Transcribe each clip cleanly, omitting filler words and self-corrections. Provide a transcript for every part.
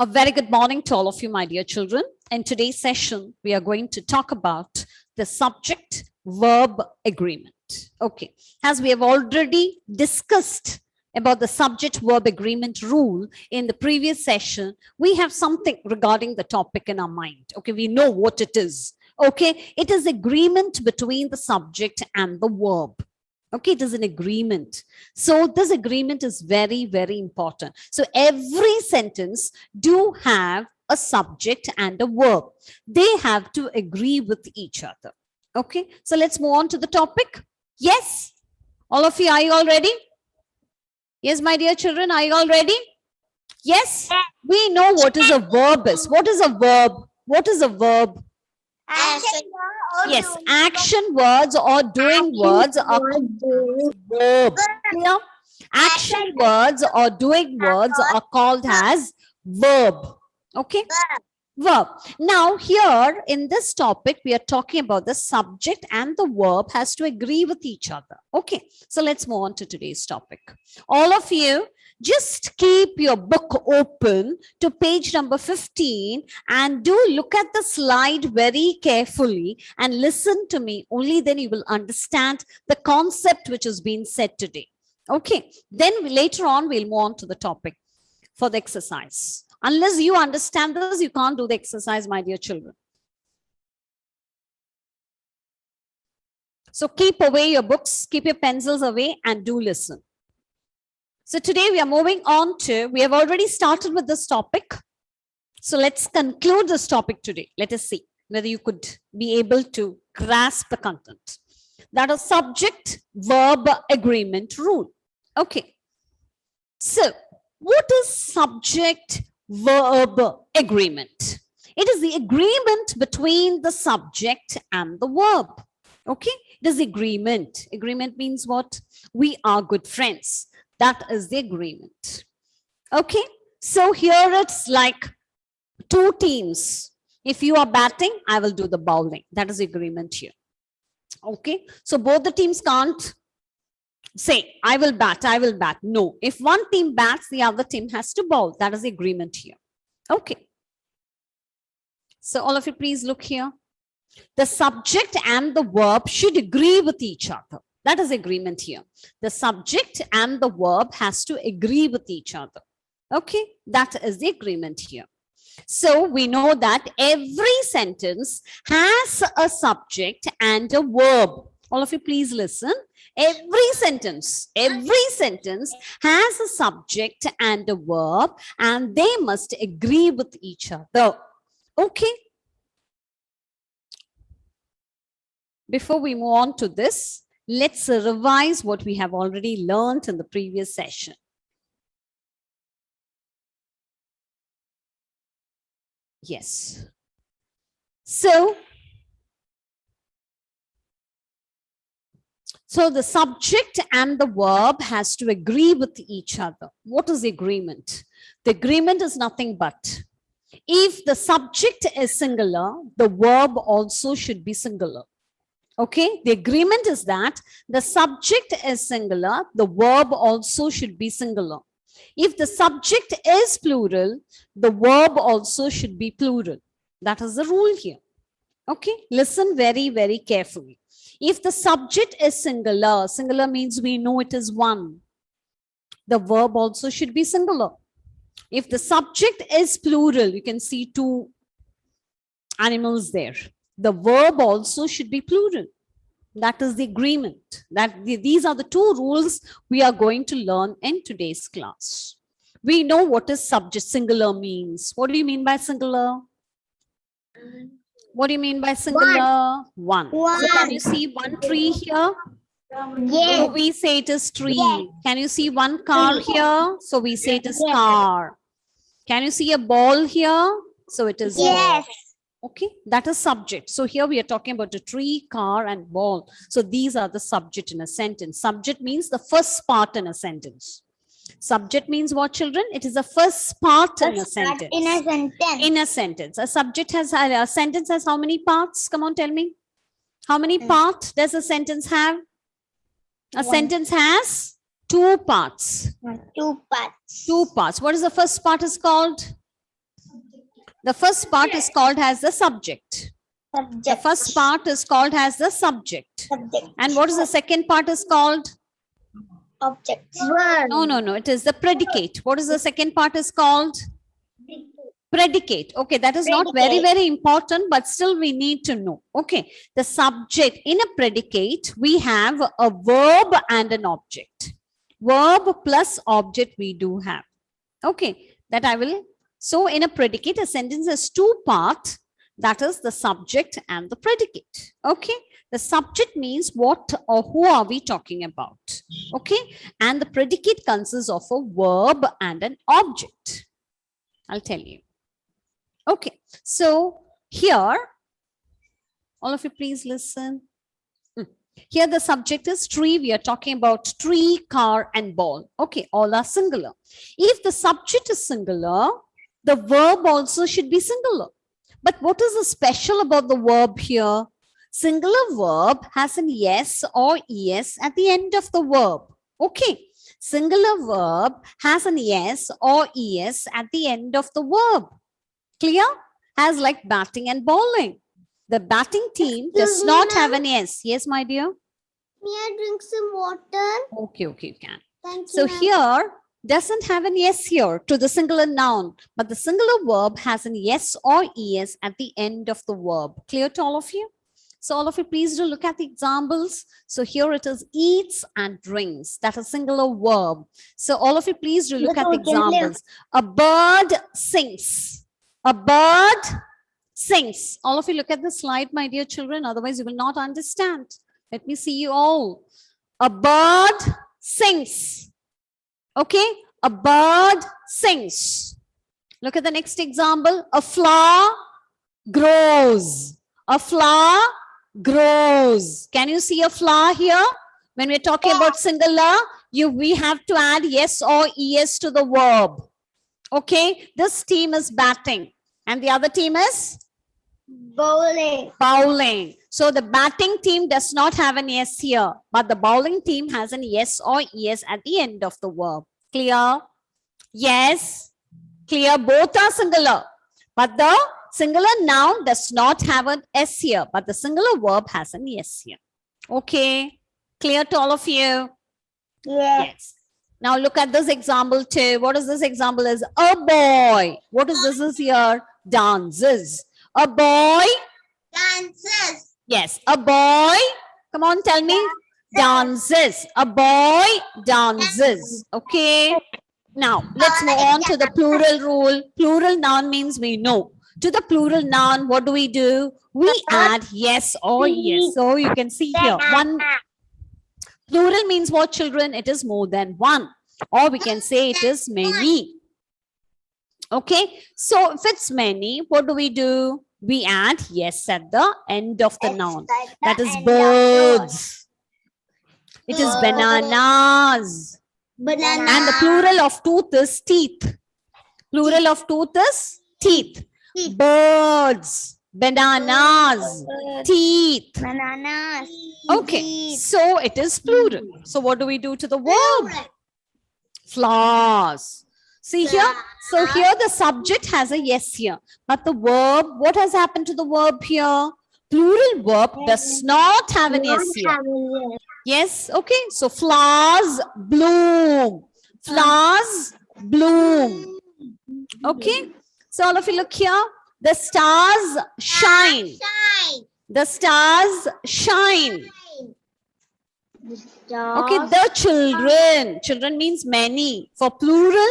A very good morning to all of you, my dear children. In today's session, we are going to talk about the subject-verb agreement. Okay, as we have already discussed about the subject-verb agreement rule in the previous session, we have something regarding the topic in our mind. Okay, we know what it is. Okay, it is agreement between the subject and the verb. Okay, it is an agreement. So this agreement is very, very important. So every sentence do have a subject and a verb. They have to agree with each other. Okay, so let's move on to the topic. Yes, all of you, are you all ready? Yes, my dear children, are you all ready? Yes, we know what is a verb is. What is a verb? What is a verb? Action. Yes, action words or doing words are called verb. Clear? Action words or doing words are called as verb. Okay? Verb. Now here in this topic, we are talking about the subject and the verb has to agree with each other. Okay, so let's move on to today's topic. All of you, just keep your book open to page number 15 and do look at the slide very carefully and listen to me. Only then you will understand the concept which has been said today. Okay, then later on we'll move on to the topic for the exercise. Unless you understand this, you can't do the exercise, my dear children. So keep away your books, keep your pencils away and do listen. So today we are moving on to, we have already started with this topic. So let's conclude this topic today. Let us see whether you could be able to grasp the content. That is subject-verb agreement rule. Okay. So what is subject-verb agreement? It is the agreement between the subject and the verb. Okay. It is agreement. Agreement means what? We are good friends. That is the agreement. Okay, so here it's like two teams. If you are batting, I will do the bowling. That is the agreement here. Okay, so both the teams can't say, I will bat, I will bat. No, if one team bats, the other team has to bowl. That is the agreement here. Okay. So all of you, please look here. The subject and the verb should agree with each other. That is agreement here. The subject and the verb has to agree with each other. Okay, that is the agreement here. So we know that every sentence has a subject and a verb. All of you, please listen. Every sentence has a subject and a verb, and they must agree with each other. Okay. Before we move on to this, let's revise what we have already learned in the previous session. Yes. So the subject and the verb has to agree with each other. What is the agreement? The agreement is nothing but if the subject is singular, the verb also should be singular. Okay, the agreement is that the subject is singular, the verb also should be singular. If the subject is plural, the verb also should be plural. That is the rule here. Okay, listen very, very carefully. If the subject is singular, singular means we know it is one. The verb also should be singular. If the subject is plural, you can see two animals there. The verb also should be plural. That is the agreement. These are the two rules we are going to learn in today's class. We know what is subject singular means. What do you mean by singular? What do you mean by singular? One. So can you see one tree here? Yes. So we say it is tree. Yes. Can you see one car here? So we say it is car. Can you see a ball here? So it is Yes. ball. Okay, that is subject. So here we are talking about a tree, car, and ball. So these are the subject in a sentence. Subject means the first part in a sentence. Subject means what, children? It is the first part in a sentence. In a sentence. In a sentence. A sentence has how many parts? Come on, tell me. How many parts does a sentence have? A sentence has two parts. Two parts. Two parts. What is the first part is called? The first part is called as the subject. The first part is called as the subject. And what is the second part is called? Object. No. It is the predicate. What is the second part is called? Predicate. Okay, that is not very, very important, but still we need to know. Okay, the subject in a predicate, we have a verb and an object. Verb plus object we do have. Okay, that I will. So in a predicate, a sentence has two parts. That is the subject and the predicate. Okay, the subject means what or who are we talking about. Okay, and the predicate consists of a verb and an object. I'll tell you. Okay, so here, all of you please listen. Here the subject is tree. We are talking about tree, car, and ball. Okay, all are singular. If the subject is singular, the verb also should be singular. But what is the special about the verb here? Singular verb has an yes or es at the end of the verb. Okay, singular verb has an yes or es at the end of the verb. Clear? As like batting and bowling. The batting team does not have an yes. Yes, my dear? May I drink some water? Okay, you can. Thank you. So here doesn't have an yes here to the singular noun, but the singular verb has an yes or es at the end of the verb. Clear to all of you? So all of you please do look at the examples. So here it is eats and drinks. That is singular verb. So all of you please do look at the examples. A bird sings. A bird sings. All of you look at the slide, my dear children. Otherwise you will not understand. Let me see you all. A bird sings. Okay, a bird sings. Look at the next example. A flower grows. A flower grows. Can you see a flower here? When we're talking about singular, we have to add yes or es to the verb. Okay, this team is batting and the other team is? Bowling. Bowling. So the batting team does not have an yes here, but the bowling team has an yes or es at the end of the verb. Clear? Yes. Clear? Both are singular, but the singular noun does not have an s here, but the singular verb has an yes here. Okay. Clear to all of you? Yes. Now look at this example too. What is this example is? A boy. What is this is here? Dances. A boy. Dances. Yes, a boy. Come on, tell me. Dances. A boy dances. Okay. Now let's move on to the plural rule. Plural noun means we know. To the plural noun, what do? We add yes or yes. So you can see here. One. Plural means what, children? It is more than one. Or we can say it is many. Okay. So if it's many, what do? We add yes at the end of the noun. That is birds. It is bananas. Banana. And the plural of tooth is teeth. Plural of tooth is teeth. Birds. Bananas. Teeth. Bananas. Okay, so it is plural. So what do we do to the verb? Flowers. See here? So here the subject has a yes here. But the verb, what has happened to the verb here? Plural verb does not have an yes here. Yes, okay. So flowers bloom. Flowers bloom. Okay. So all of you look here. The stars shine. The stars shine. Okay, the children. Children means many. For plural,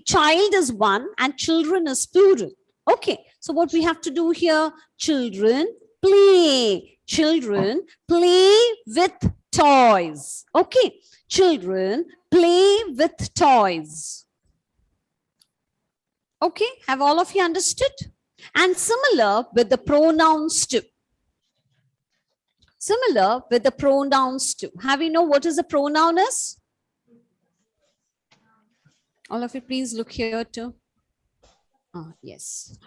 child is one and children is plural. Okay, so what we have to do here? Children play. Children play with toys. Okay, children play with toys. Okay, have all of you understood? And similar with the pronouns too. Similar with the pronouns too. Have you know what is a pronoun is? All of you please look here too. Yes.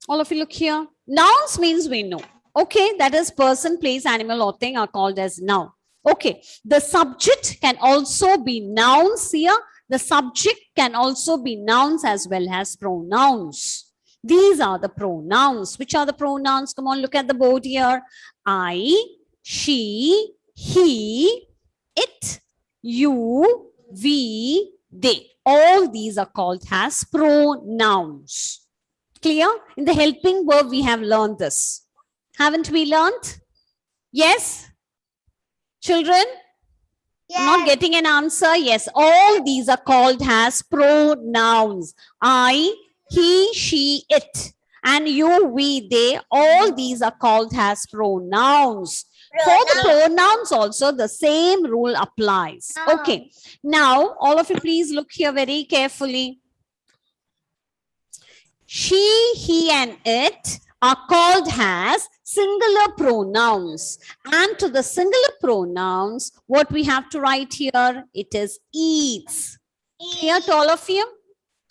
All of you look here. Nouns means we know. Okay, that is person, place, animal or thing are called as noun. Okay, the subject can also be nouns here. The subject can also be nouns as well as pronouns. These are the pronouns. Which are the pronouns? Come on, look at the board here. I, she, he, it, you, we, they. All these are called as pronouns. Clear? In the helping verb, we have learned this. Haven't we learned? Yes? Children? I'm not getting an answer. Yes, all these are called as pronouns. I, he, she, it, and you, we, they, all these are called as pronouns. For the pronouns also, the same rule applies. Okay, now all of you please look here very carefully. She, he, and it are called as singular pronouns. And to the singular pronouns, what we have to write here, it is eats. Clear to all of you?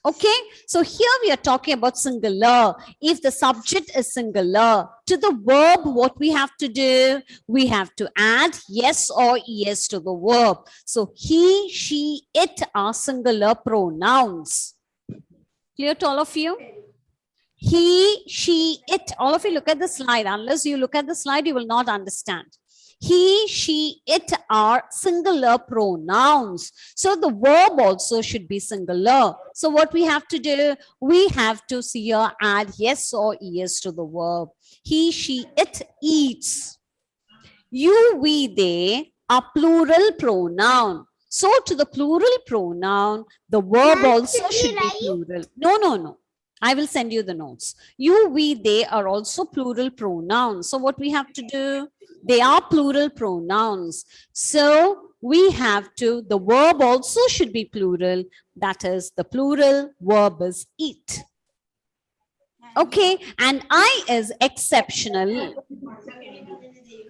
Okay, so here we are talking about singular. If the subject is singular, to the verb, what we have to do? We have to add yes or es to the verb. So he, she, it are singular pronouns. Clear to all of you? He, she, it. All of you look at the slide. Unless you look at the slide, you will not understand. He, she, it are singular pronouns. So the verb also should be singular. So what we have to do? We have to here add yes or es to the verb. He, she, it eats. You, we, they are plural pronoun. So to the plural pronoun, the verb also should be plural. No. I will send you the notes. You, we, they are also plural pronouns. So what we have to do? They are plural pronouns. So we have to, the verb also should be plural. That is, the plural verb is eat. Okay, and I is exceptional.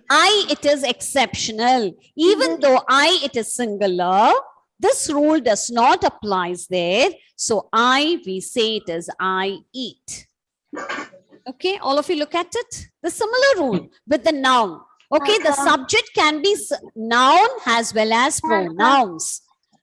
I, it is exceptional. Even though I, it is singular, this rule does not apply there. So I, we say it is I eat. Okay, all of you look at it. The similar rule with the noun. Okay, the subject can be noun as well as pronouns.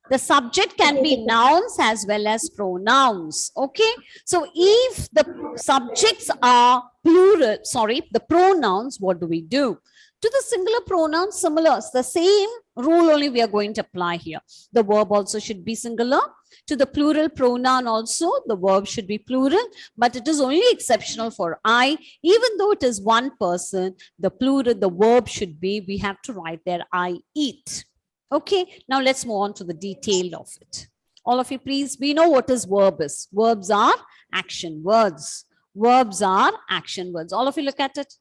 The subject can be nouns as well as pronouns. Okay, so if the subjects are plural, the pronouns, what do we do? To the singular pronouns, similar, the same rule only we are going to apply here. The verb also should be singular. To the plural pronoun also, the verb should be plural, but it is only exceptional for I. Even though it is one person, the plural, the verb should be, we have to write there, I eat. Okay, now let's move on to the detail of it. All of you, please, we know what is verb is. Verbs are action words. Verbs are action words. All of you look at it.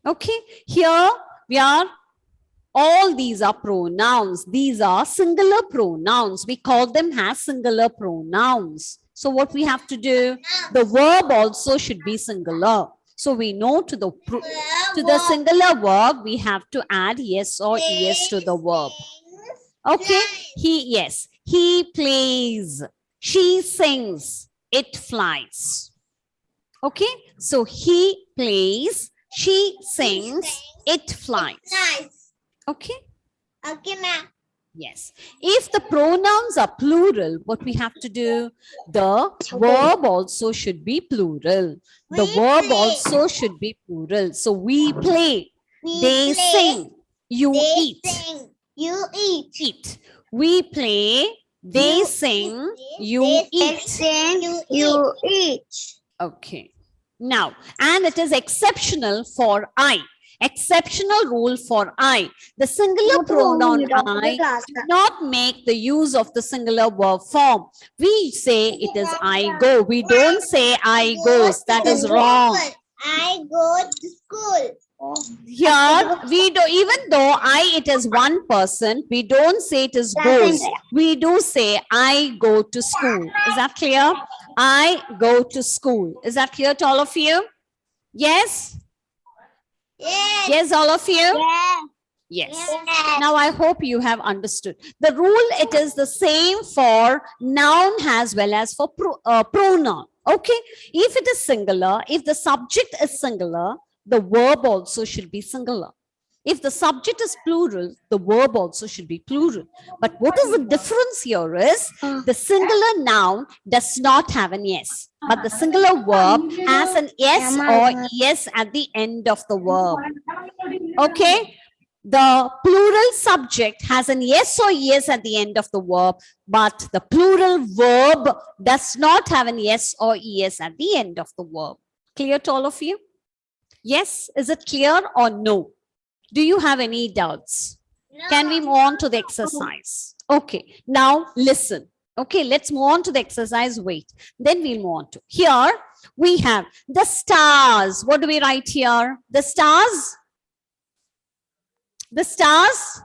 Okay, here we are, all these are pronouns. These are singular pronouns. We call them as singular pronouns. So what we have to do? The verb also should be singular. So we know to the singular verb, we have to add yes or es to the verb. Okay, he plays, she sings, it flies. Okay, so he plays, she sings, it flies. Okay? Okay, ma'am. Yes. If the pronouns are plural, what we have to do? The verb also should be plural. The verb also should be plural. So we play, they sing, you eat. You eat. Eat. We play, they sing, you eat. You eat. Okay. Now, and it is exceptional for I. Exceptional rule for I. The singular pronoun I do not make the use of the singular verb form. We say it is I go. We don't say I goes. That is wrong. I go to school. Here, we do, even though I, it is one person, we don't say it is goes. We do say I go to school. Is that clear? I go to school. Is that clear to all of you? Yes? Yes. Yes, all of you? Yes. Yes. Yes. Now, I hope you have understood. The rule, it is the same for noun as well as for pronoun. Okay? If it is singular, if the subject is singular, the verb also should be singular. If the subject is plural, the verb also should be plural. But what is the difference here is the singular noun does not have an yes, but the singular verb has an yes or es at the end of the verb. Okay? The plural subject has an yes or es at the end of the verb, but the plural verb does not have an yes or es at the end of the verb. Clear to all of you? Yes? Is it clear or no? Do you have any doubts? Can we move on to the exercise? Okay, now listen. Okay, let's move on to the exercise. Wait, then we'll move on to. Here we have the stars. What do we write here? The stars? The stars?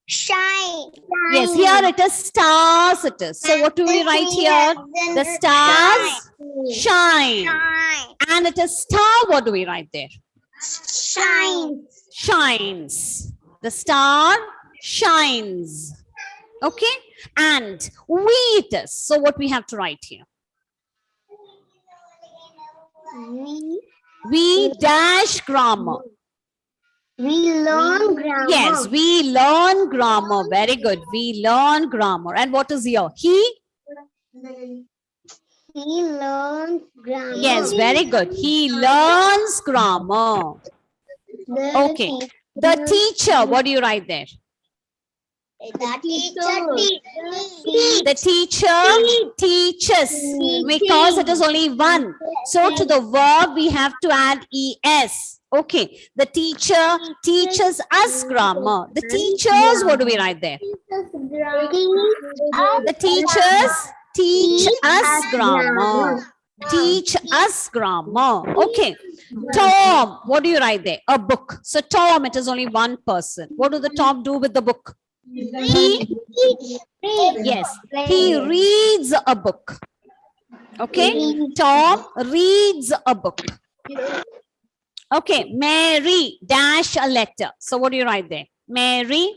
Shine. Yes, here it is stars it is. So what do we write here? The stars shine. And it is star. What do we write there? Shine. Shines. The star shines. Okay? And we it is. So what we have to write here? We dash grammar. We learn grammar. Yes, we learn grammar. Very good. We learn grammar. And what is here? He? He learns grammar. Yes, very good. He learns grammar. Okay. The teacher, what do you write there? The teacher teaches because it is only one. So to the verb, we have to add es. Okay. The teacher teaches us grammar. The teachers, what do we write there? The teachers teach us grammar. Teach us grammar. Okay. Tom, what do you write there? A book. So Tom, it is only one person. What do the Tom do with the book? Yes, he reads a book. Okay, Tom reads a book. Okay, Mary dash a letter. So what do you write there? Mary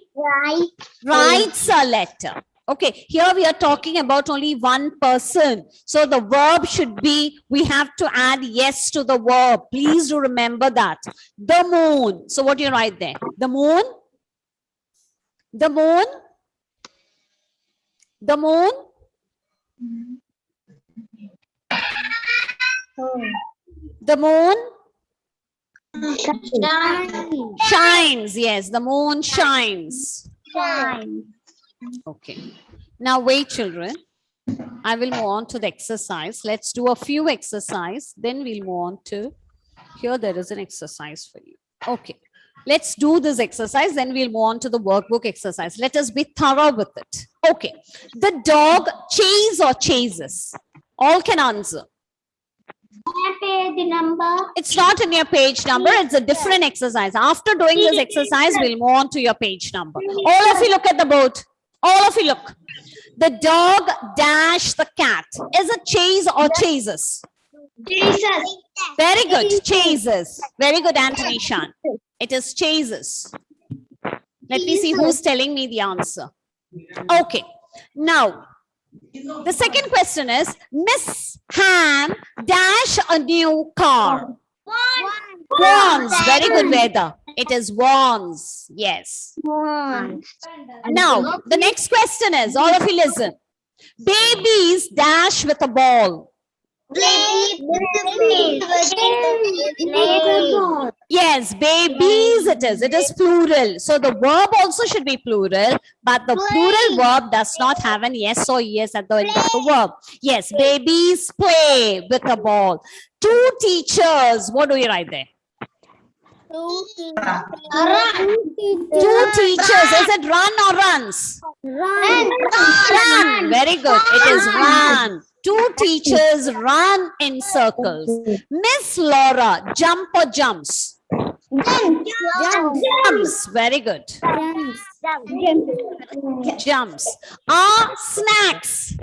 writes a letter. Okay, here we are talking about only one person. So the verb should be, we have to add yes to the verb. Please do remember that. The moon. So what do you write there? The moon. The moon. The moon. The moon shines. Yes, the moon shines. Okay. Now wait, children. I will move on to the exercise. Let's do a few exercise. Then we'll move on to, here there is an exercise for you. Okay. Let's do this exercise. Then we'll move on to the workbook exercise. Let us be thorough with it. Okay. The dog chases or chases? All can answer. Page number. It's not in your page number. It's a different exercise. After doing this exercise, we'll move on to your page number. All of you look at the board. All of you look. The dog dash the cat. Is it chase or chases? Jesus. Very good. Chases. Very good, Anthony Shan. It is chases. Let me see who's telling me the answer. Okay. Now, the second question is, Miss Ham dash a new car. Wants. Very good, Veda. It is wants. Yes. Now, the next question is, all of you listen. Babies dash with a ball. Yes, babies it is. It is plural. So the verb also should be plural, but the plural verb does not have an yes or yes at the end of the verb. Yes, babies play with a ball. Two teachers. What do we write there? Two teachers. Is it run or runs? Run. Very good. It is run. Two teachers run in circles. Miss Laura jump or jumps? Jumps. Very good. Jumps. Snacks.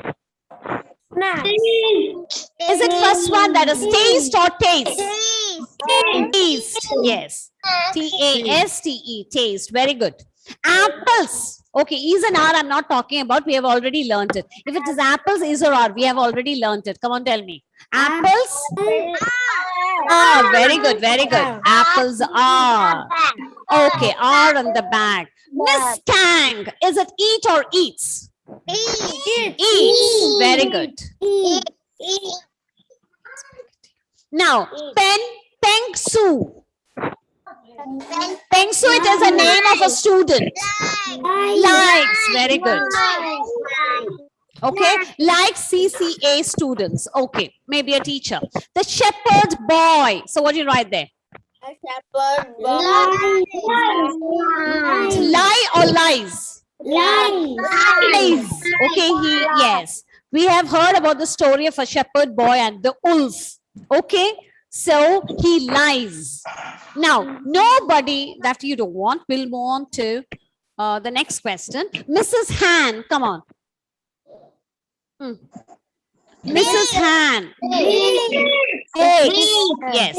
Is it first one that is taste or taste? Taste. Yes. T-A-S-T-E. Taste. Very good. Apples. Okay, is and are I'm not talking about. We have already learned it. If it is apples, is or are, we have already learned it. Come on, tell me. Apples? Are. Very good, very good. Apples are. Okay, R on the back. Miss Kang, is it eat or eats? Eats. Very good. Now, Peng Su. Peng Su, it is a name of a student. Likes. Very good. Okay, like CCA students. Okay, maybe a teacher. The shepherd boy. So what do you write there? Lie or lies? Lies. Okay, yes. We have heard about the story of a shepherd boy and the wolf. Okay, so he lies. Now, nobody that you don't want will move on to the next question. Mrs. Han, come on. Mrs. Han bakes. Yes.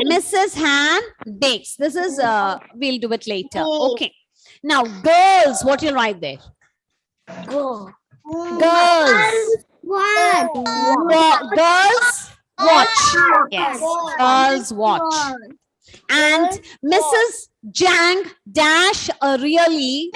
Mrs. Han bakes. This is, we'll do it later. Okay. Now, girls, what you write there? Girls. Girls watch. Yes. Girls watch. And Mrs. Jang dash a really.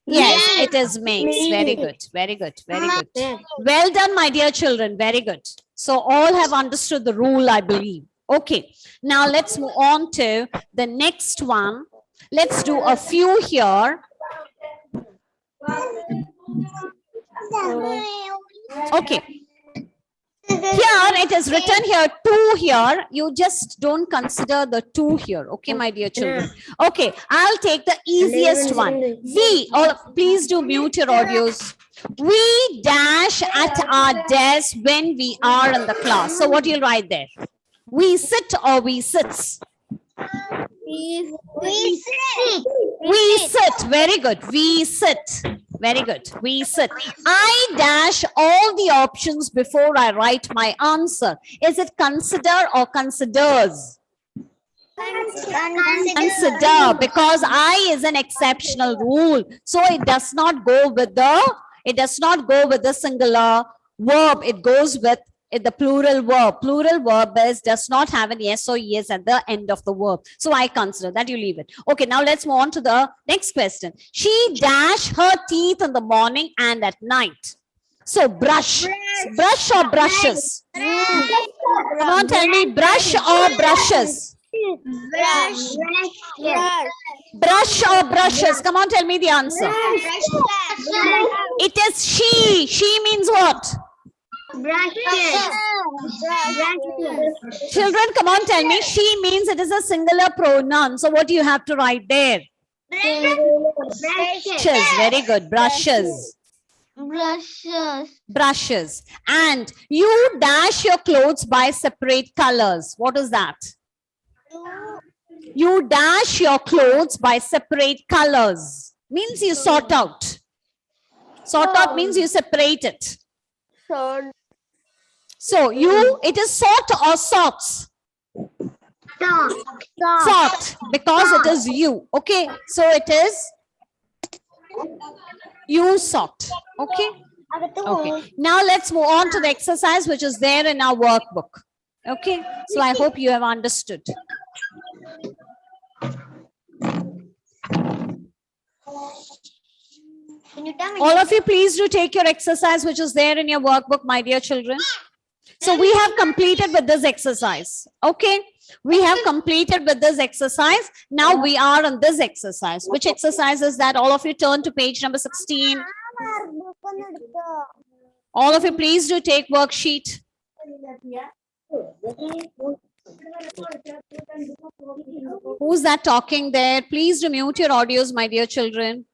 Yes, it is makes. Very good. Very good. Very good. Well done, my dear children. Very good. So all have understood the rule, I believe. Okay. Now let's move on to the next one. Let's do a few here. Okay. Here it is written here, two here. You just don't consider the two here. Okay, my dear children. Okay, I'll take the easiest one. We, please do mute your audios. We dash at our desk when we are in the class. So what do you write there? We sit or we sits? We sit. We sit. Very good. We sit. Very good. We sit. I dash all the options before I write my answer. Is it consider or considers? Consider, because I is an exceptional rule. So it does not go with the singular verb. It goes with the plural verb. Plural verb does not have an yes or yes at the end of the verb. So I consider that. You leave it. Okay, now let's move on to the next question. She dash her teeth in the morning and at night. So brush. Brush or brushes? Come on, tell me, brush or brushes? Brush or brushes? Come on, tell me the answer. It is she. She means what? Children, come on, tell me. She means it is a singular pronoun. So what do you have to write there? Brushes. Very good. Brushes. Brushes. And you dash your clothes by separate colors. What is that? You dash your clothes by separate colors. Means you sort out. Sort out means you separate it. So you, it is sort or sorts? Sort, because it is you. Okay, so it is you sort. Okay. Okay. Now let's move on to the exercise which is there in our workbook. Okay. So I hope you have understood. All of you, please do take your exercise which is there in your workbook, my dear children. So we have completed with this exercise. Okay. We have completed with this exercise. Now we are on this exercise. Which exercise is that? All of you turn to page number 16. All of you, please do take worksheet. Who's that talking there? Please do mute your audios, my dear children.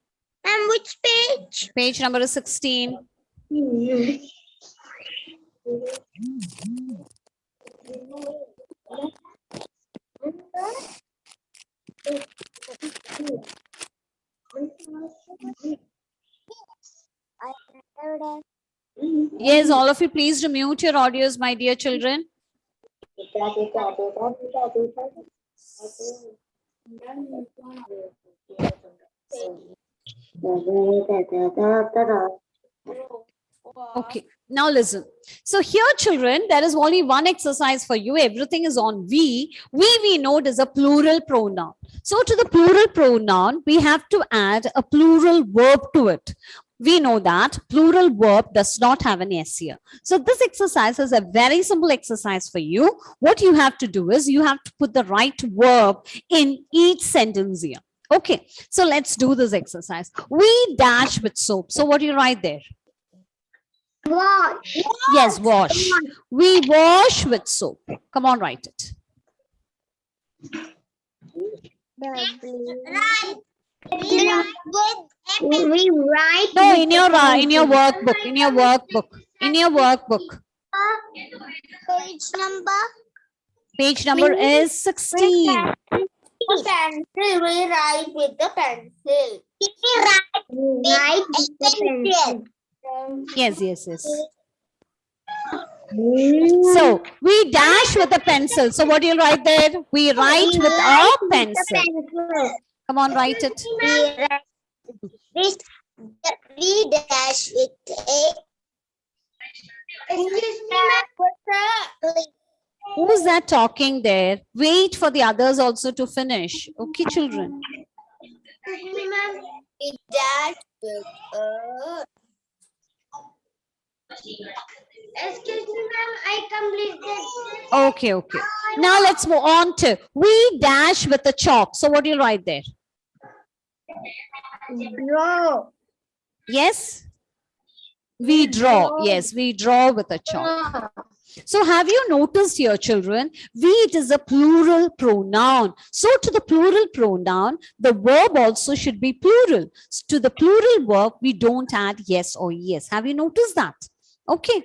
And which page? Page number 16. Yes, all of you, please do mute your audios, my dear children. Okay, now listen. So here, children, there is only one exercise for you. Everything is on we. We know it is a plural pronoun. So to the plural pronoun, we have to add a plural verb to it. We know that plural verb does not have an S here. So this exercise is a very simple exercise for you. What you have to do is you have to put the right verb in each sentence here. Okay, so let's do this exercise. We dash with soap. So what do you write there? Wash. Yes, wash. We wash with soap. Come on, write it. Right. We write. No, in your workbook. In your workbook. In your workbook. Page number. Page number is 16. Pencil. We write with the pencil. We write with the pencil. Yes. So we dash with a pencil. So what do you write there? We write with a pencil. Come on, write it. We dash with a. Who's that talking there? Wait for the others also to finish. Okay, children. We dash with a. Excuse me, ma'am. I completed. Okay. Now let's move on to we dash with a chalk. So what do you write there? Draw. Yes? We draw. Yes, we draw with a chalk. So have you noticed here, children? We, it is a plural pronoun. So to the plural pronoun, the verb also should be plural. To the plural verb, we don't add yes or yes. Have you noticed that? Okay.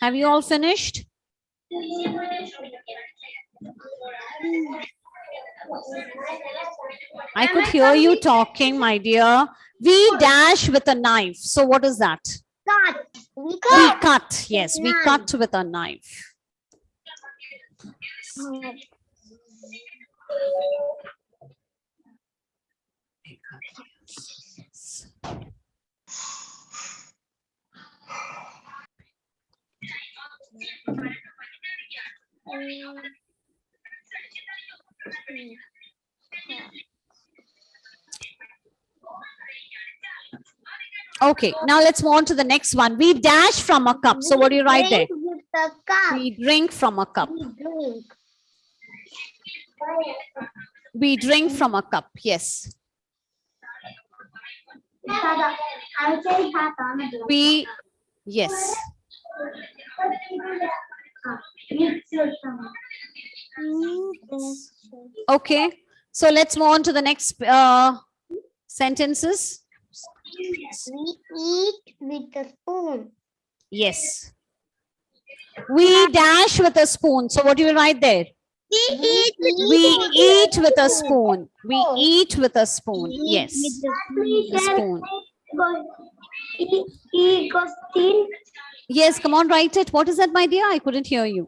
Have you all finished? I could hear you talking, my dear. We dash with a knife. So what is that? Cut. We cut. Yes, we cut with a knife. Okay, now let's move on to the next one. We dash from a cup. So what do you write there? With the cup. We drink from a cup. We drink. We drink from a cup. Yes. We, yes. Okay, so let's move on to the next sentences. We eat with a spoon. Yes. We dash with a spoon. So what do you write there? We eat with a spoon. We eat with a spoon. Yes. A spoon. Yes, come on, write it. What is that, my dear? I couldn't hear you.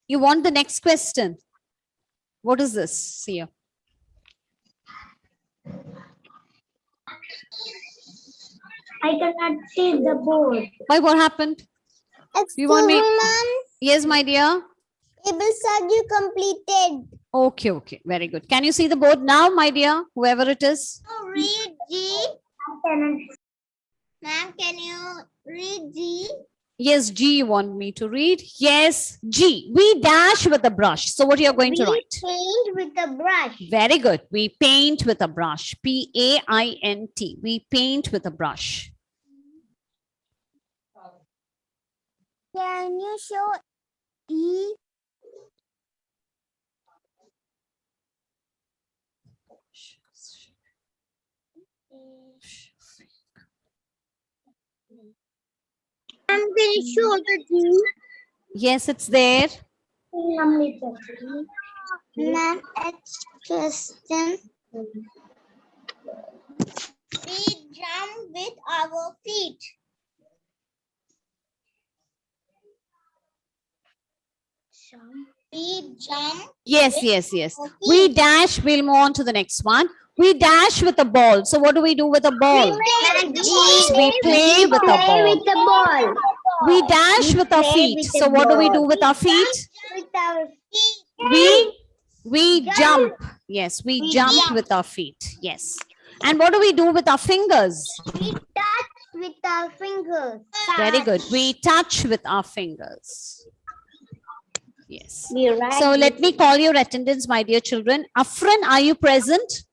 You want the next question? What is this? See here. I cannot see the board. Why? What happened? You want me? Yes, my dear. Able you completed. Okay. Very good. Can you see the board now, my dear? Whoever it is. Read G. Ma'am, can you read G? Yes, G you want me to read? Yes, G. We dash with a brush. So what are you going to write? Paint with a brush. Very good. We paint with a brush. P-A-I-N-T. We paint with a brush. Can you show E? I'm going to show the G. Yes, it's there. Ma'am, question. We jump with our feet. We jump. Yes, yes, yes. We dash. We'll move on to the next one. We dash with a ball. So what do we do with a ball? Yes, we play with a ball. With the ball. We dash with our play feet. with the So what do we ball. do with our feet? With our feet. We jump. Yes, we jump with our feet. Yes. And what do we do with our fingers? We touch with our fingers. Very good. We touch with our fingers. Yes. We write So let me call your attendance, my dear children. Afran, are you present?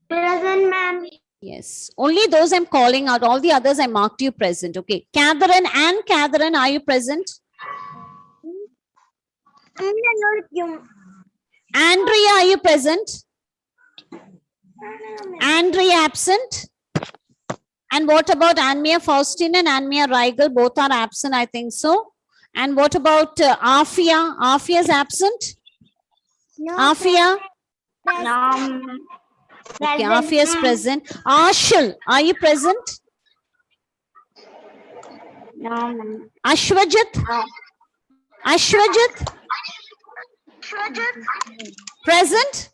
present, ma'am. Yes. Only those I'm calling out. All the others I marked you present. Okay. Catherine and Catherine, are you present? Andrea, are you present? Andrea absent. And what about Anmia Faustin and Anmia Reigel? Both are absent, I think so. And what about Afia? Afia is absent. No, Afia? no. Okay, Afia is present. Ashil, are you present? No, ma'am. Ashwajit? Ashwajit? Present?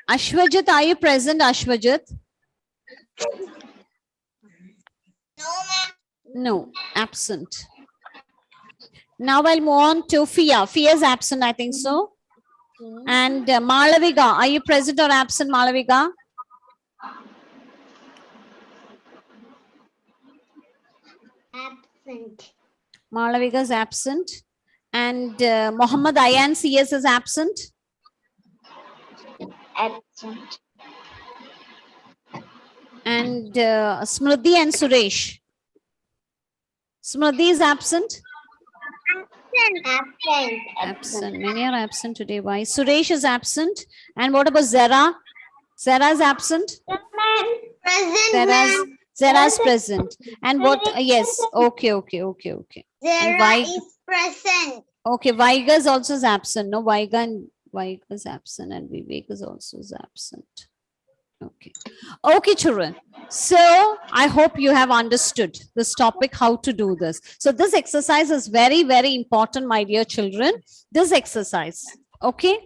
Ashwajit, are you present, Ashwajit? No, ma'am. No, absent. Now I'll move on to Fia. Fia is absent, I think so. And Malaviga, are you present or absent, Malaviga? Absent. Malaviga is absent. And Muhammad Ayan CS is absent. Absent. And Smriti and Suresh. Smriti is absent. Absent. Absent. Many are absent today. Why? Suresh is absent. And what about Zara? Zara is absent. Present. Zara is present. And what? Yes. Okay. Zara why- is present. Okay. Vaiga is also is absent. No, Vaiga is absent, and Vivek is also is absent. Okay. Okay, children. So I hope you have understood this topic, how to do this. So this exercise is very, very important, my dear children. This exercise. Okay.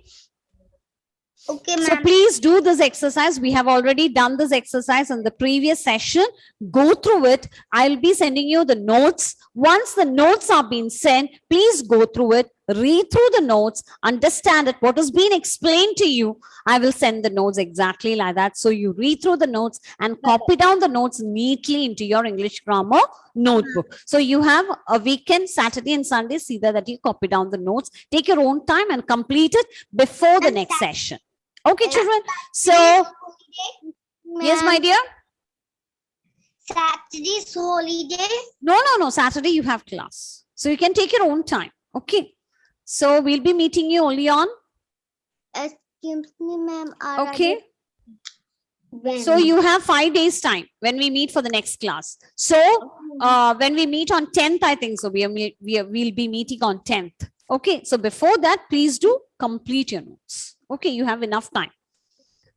Okay, So ma'am. please do this exercise. We have already done this exercise in the previous session. Go through it. I'll be sending you the notes. Once the notes are being sent, please go through it, read through the notes, understand it. What has been explained to you, I will send the notes exactly like that. So you read through the notes and copy down the notes neatly into your English grammar notebook. So you have a weekend, Saturday and Sunday, see that you copy down the notes. Take your own time and complete it before the next session. Okay, children. So, yes, my dear. Saturday's holiday. No. Saturday you have class. So you can take your own time. Okay. So we'll be meeting you only on. Excuse me, ma'am. Okay. So you have 5 days time when we meet for the next class. So when we meet on 10th, I think so. We'll be meeting on 10th. Okay. So before that, please do complete your notes. Okay. You have enough time.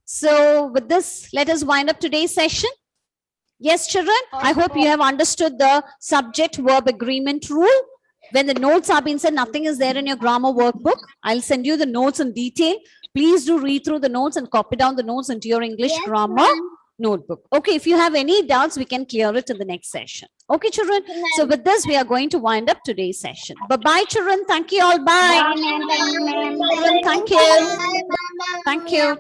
So with this, let us wind up today's session. Yes, children, I hope you have understood the subject verb agreement rule. When the notes are being said, nothing is there in your grammar workbook. I'll send you the notes in detail. Please do read through the notes and copy down the notes into your English grammar notebook. Okay, if you have any doubts, we can clear it in the next session. Okay, children. So with this, we are going to wind up today's session. Bye-bye, children. Thank you all. Bye. Children, thank you. Thank you.